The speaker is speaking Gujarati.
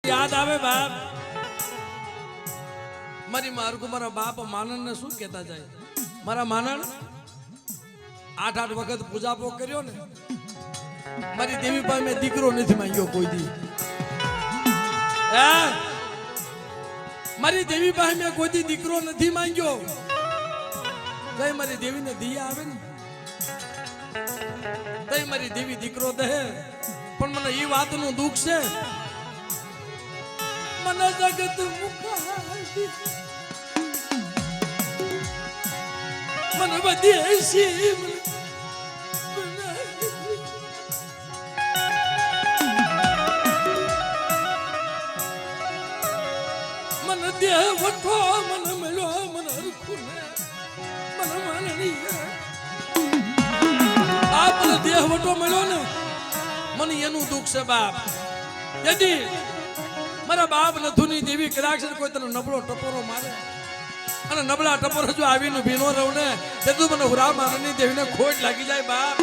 યાદ આવે બાપ મારી મારું મારા બાપ માનન ને શું કહેતા જાય મારા માનન 8 વખત પૂજા પો કર્યો ને મારી દેવી પાસે મેં દીકરો નથી માંગ્યો કોઈ દી મારી દેવી પાસે મેં કોઈ દી દીકરો નથી માંગ્યો તઈ મારી દેવી ને દિયા આવે ને તઈ મારી દેવી દીકરો દે પણ મને એ વાતનું દુઃખ છે મને જગત મુખાડી મને બધી એસી મને દેહ વઠો મને મળ્યો મને હરખું મને માનણી બાપ મને દેહ વઠો મળ્યો ને મને એનું દુઃખ છે બાપ તેથી મારા બાપ નથુની દેવી કદાચ કોઈ તને નબળો ટપોરો મારે અને નબળા ટપોરો જો આવીને ભીનો રહું ને તે તું મને હુરા માનની દેવીને ખોટ લાગી જાય બાપ